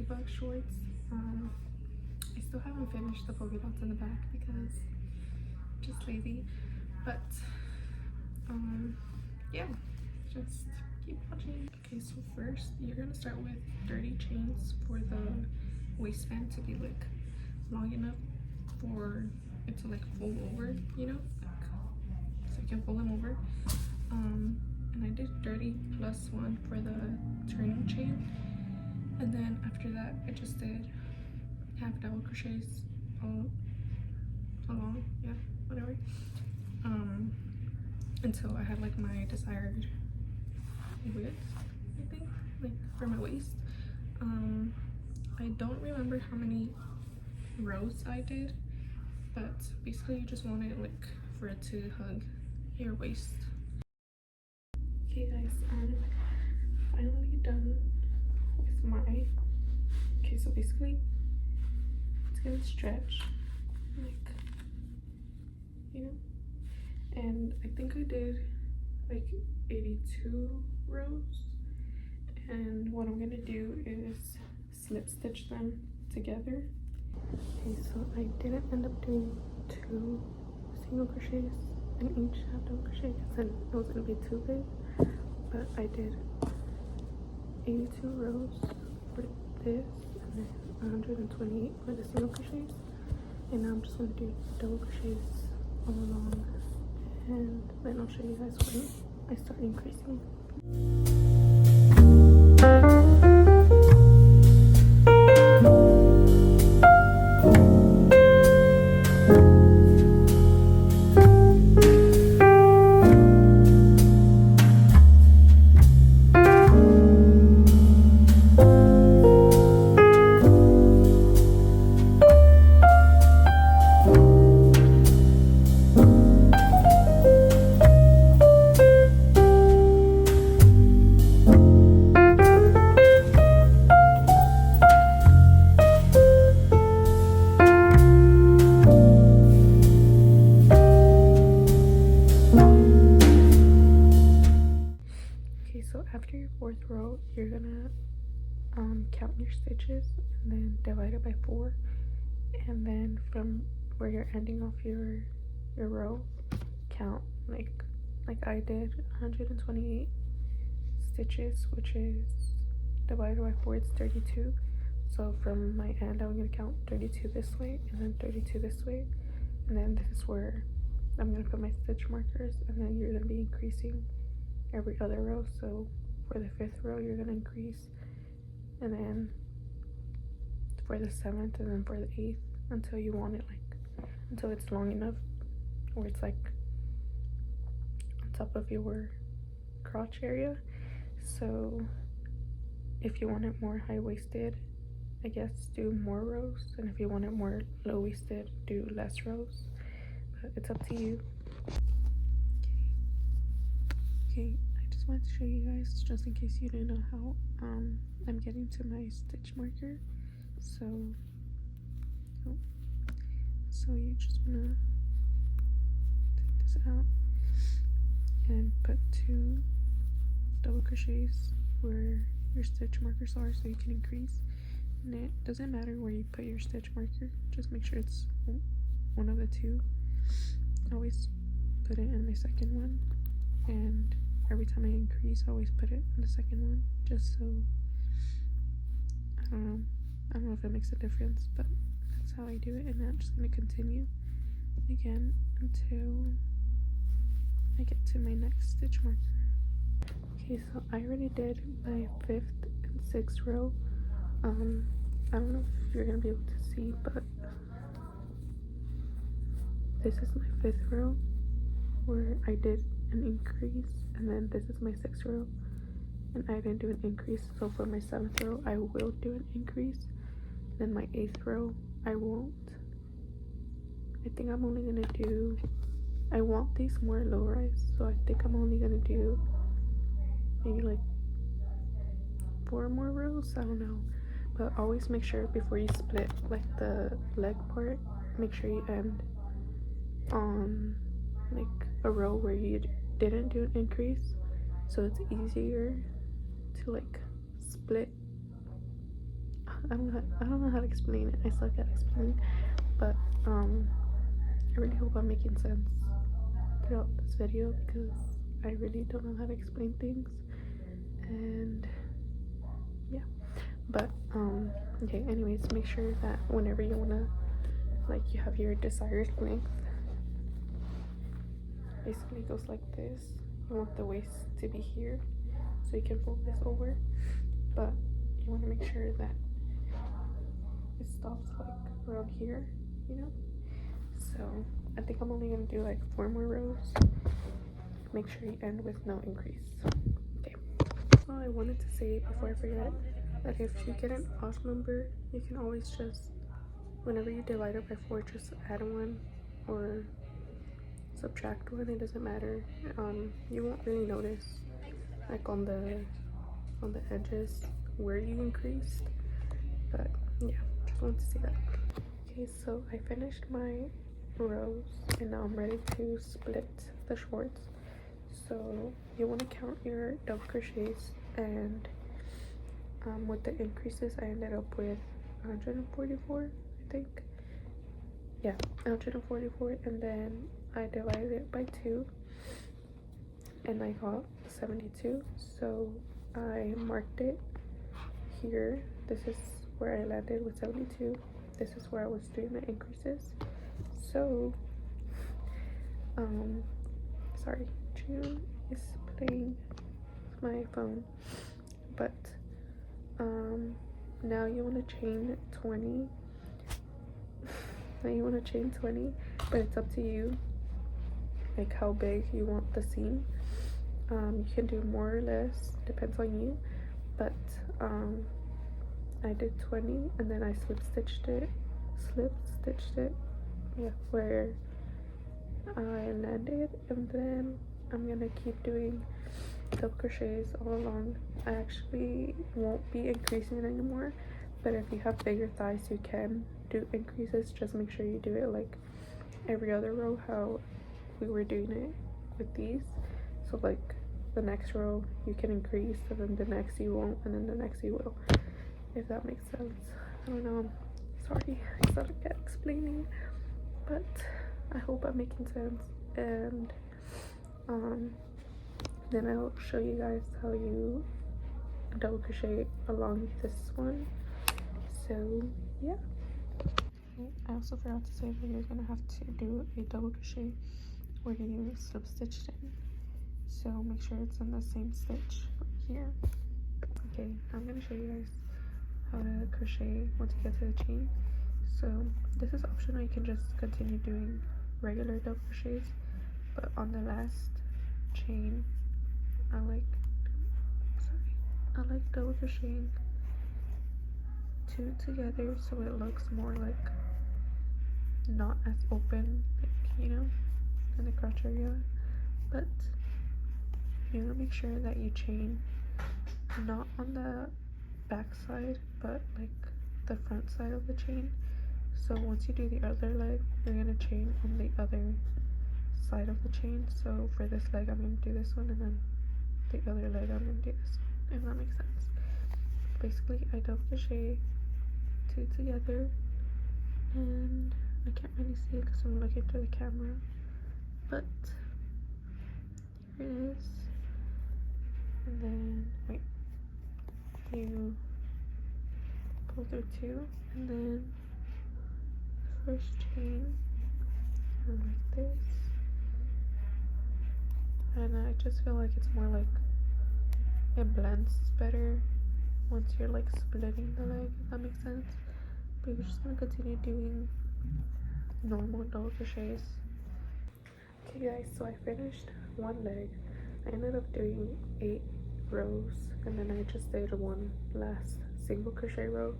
ladybug shorts. I still haven't finished the polka dots in the back because I'm just lazy, but yeah, just keep watching. Okay, so first you're gonna start with 30 chains for the waistband to be like long enough for it to like fold over, you know, like, so you can fold them over. And I did 30 plus 1 for the turning chain, and then after that I just did half double crochets all along, yeah, whatever, until I had like my desired width, I think, like for my waist. I don't remember how many rows I did, but basically you just want it like for it to hug your waist. Okay guys, I'm finally done with my, okay, so basically it's gonna stretch like, you know, and I think I did like 82 rows, and what I'm gonna do is slip stitch them together. Okay, so I didn't end up doing 2 single crochets in each half double crochet because then it was gonna be too big, but I did 82 rows for this and then 128 for the single crochets, and now I'm just gonna do double crochets all along, and then I'll show you guys when I start increasing. After your 4th row, you're gonna count your stitches and then divide it by 4, and then from where you're ending off your row, count like I did 128 stitches, which is divided by 4, it's 32. So from my end, I'm gonna count 32 this way and then 32 this way, and then this is where I'm gonna put my stitch markers, and then you're gonna be increasing every other row. So for the 5th row you're gonna increase, and then for the 7th, and then for the 8th, until you want it like, until it's long enough where it's like on top of your crotch area. So if you want it more high-waisted, I guess do more rows, and if you want it more low-waisted, do less rows, but it's up to you. Okay, I just wanted to show you guys, just in case you didn't know how I'm getting to my stitch marker. So you just want to take this out and put 2 double crochets where your stitch markers are, so you can increase. And it doesn't matter where you put your stitch marker, just make sure it's one of the 2. Always put it in my 2nd one, and every time I increase I always put it in the 2nd one, just so I don't know if it makes a difference, but that's how I do it. And I'm just going to continue again until I get to my next stitch marker. Okay, so I already did my 5th and 6th row. I don't know if you're gonna be able to see, but this is my 5th row where I did an increase, and then this is my 6th row and I didn't do an increase. So for my 7th row I will do an increase, then my 8th row I won't. I think I'm only gonna do, I want these more low rise, so I think I'm only gonna do maybe like 4 more rows, I don't know. But always make sure before you split like the leg part, make sure you end on like a row where you didn't do an increase, so it's easier to like split I don't know how to explain it. I suck at explaining, but I really hope I'm making sense throughout this video because I really don't know how to explain things. And yeah, but okay, anyways, make sure that whenever you want to, like, you have your desired length, basically it goes like this. I want the waist to be here so you can fold this over, but you want to make sure that it stops like around here, you know. So I think I'm only gonna do like 4 more rows. Make sure you end with no increase. Okay. Well, I wanted to say before I forget that if you get an odd number, you can always just, whenever you divide it by 4, just add 1 or subtract 1. It doesn't matter. You won't really notice like on the edges where you increased, but yeah, just wanted to say that. Okay, so I finished my rows and now I'm ready to split the shorts. So you want to count your double crochets, and with the increases I ended up with 144, I think. Yeah, 144, and then I divided it by 2 and I got 72. So I marked it here. This is where I landed with 72. This is where I was doing the increases. So sorry, June is playing with my phone. But now you want to chain 20. Now you want to chain 20, but it's up to you, like how big you want the seam. You can do more or less, depends on you, but I did 20 and then I slip stitched it, yeah, where I landed, and then I'm gonna keep doing double crochets all along. I actually won't be increasing it anymore, but if you have bigger thighs you can do increases. Just make sure you do it like every other row how we were doing it with these. So like the next row you can increase, and then the next you won't, and then the next you will, if that makes sense. I don't know, sorry, I suck at explaining, but I hope I'm making sense. And then I'll show you guys how you double crochet along this one. So yeah, I also forgot to say that you're gonna have to do a double crochet where you slip stitched in, so make sure it's in the same stitch here. Okay, I'm gonna show you guys how to crochet once you get to the chain. So this is optional, you can just continue doing regular double crochets, but on the last chain I like double crocheting 2 together so it looks more like not as open, like, you know, in the crotch area. But you want to make sure that you chain not on the back side but like the front side of the chain. So once you do the other leg, you're going to chain on the other side of the chain. So for this leg I'm going to do this one, and then the other leg I'm going to do this one, if that makes sense. Basically I double crochet 2 together, and I can't really see it because I'm looking through the camera, but here it is. And then wait, you pull through 2, and then the first chain like this, and I just feel like it's more like it blends better once you're like splitting the leg, if that makes sense. But you're just gonna continue doing normal double crochets. Okay guys, so I finished one leg. I ended up doing 8 rows, and then I just did one last single crochet row,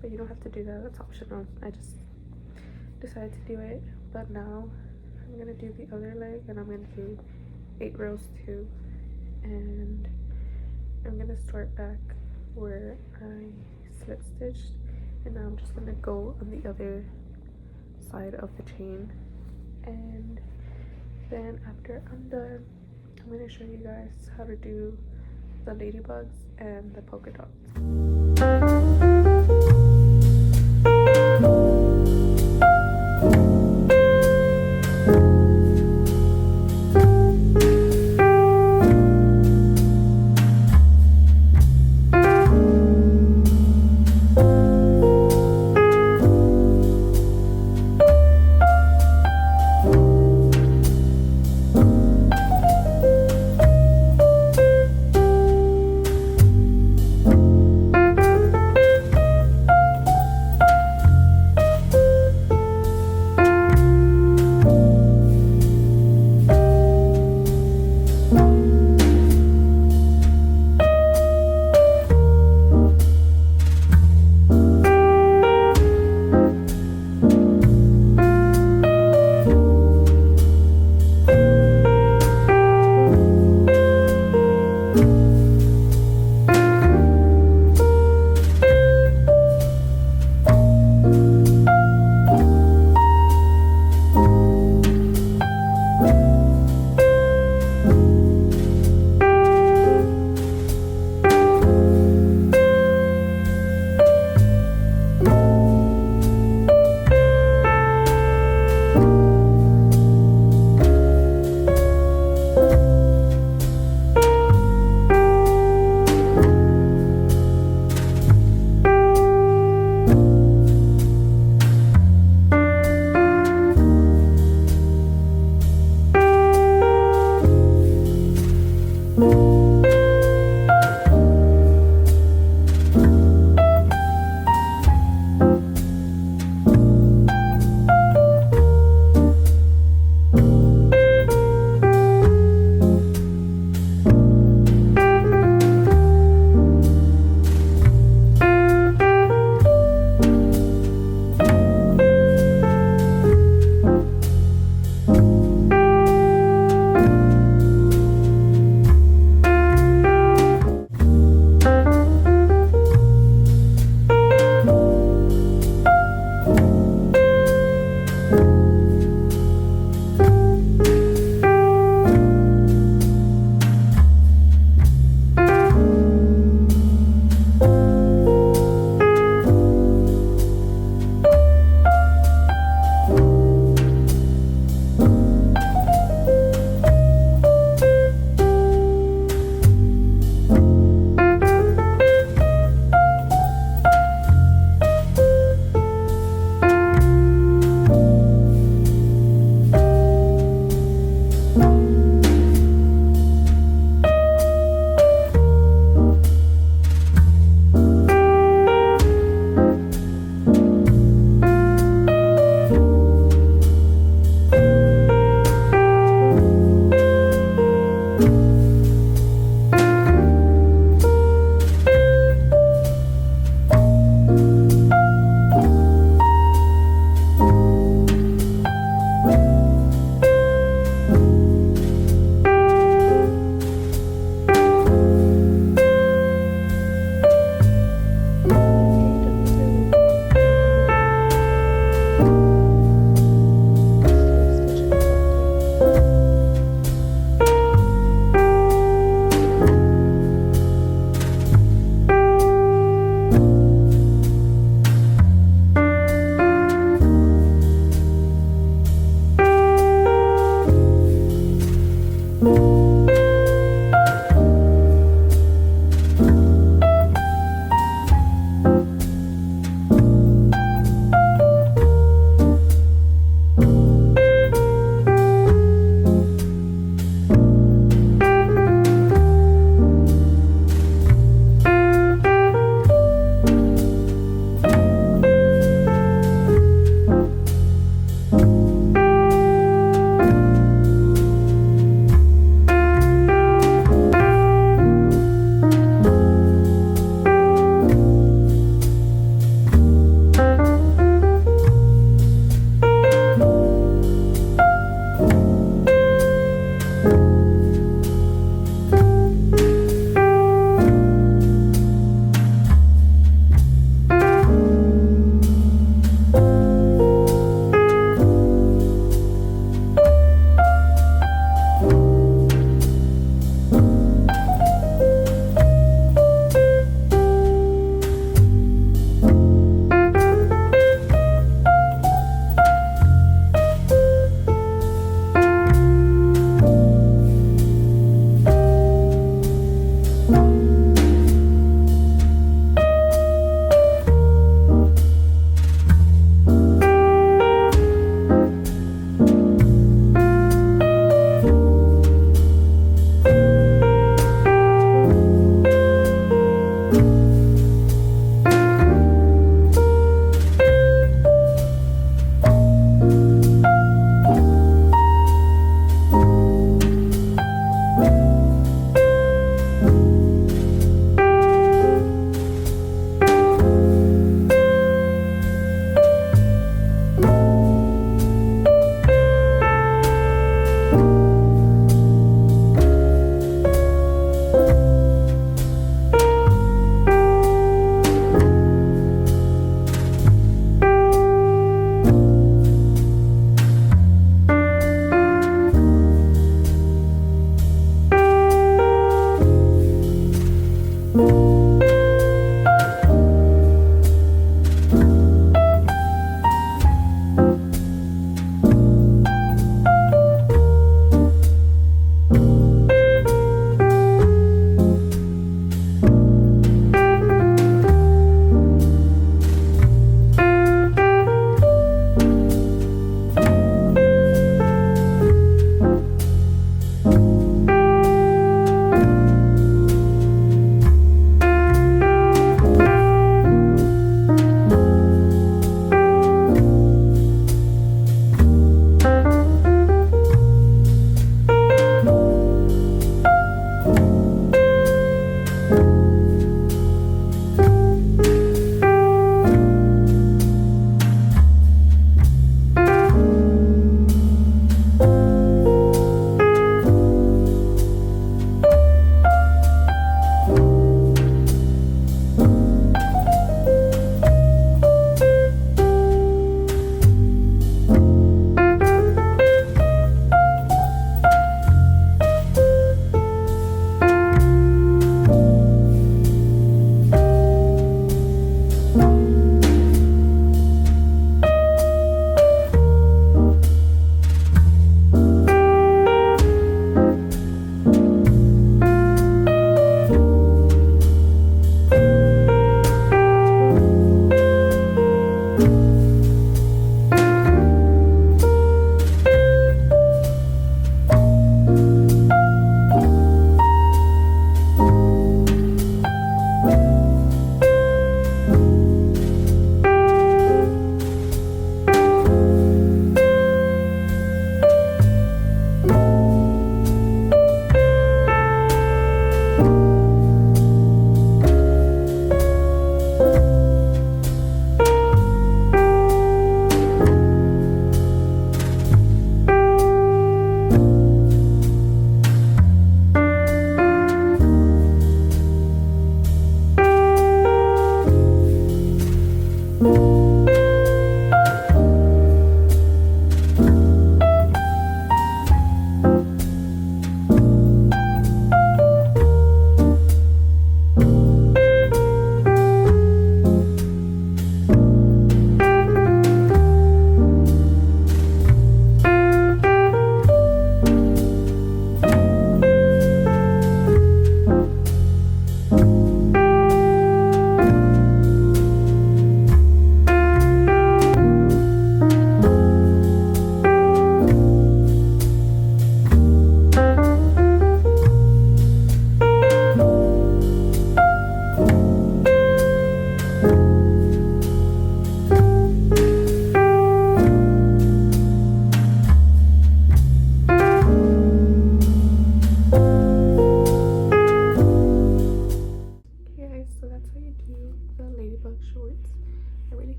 but you don't have to do that, that's optional. I just decided to do it. But now I'm gonna do the other leg, and I'm gonna do 8 rows too, and I'm gonna start back where I slip stitched, and now I'm just gonna go on the other side of the chain. And then after I'm done, I'm gonna show you guys how to do the ladybugs and the polka dots.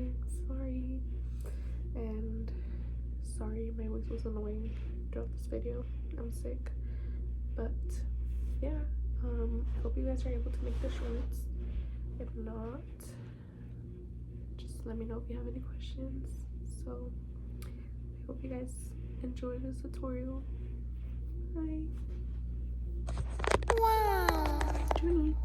recording. Sorry. And sorry my voice was annoying throughout this video. I'm sick. But yeah, I hope you guys are able to make the shorts. If not, just let me know if you have any questions. So I hope you guys enjoy this tutorial. Bye. Wow. Junie.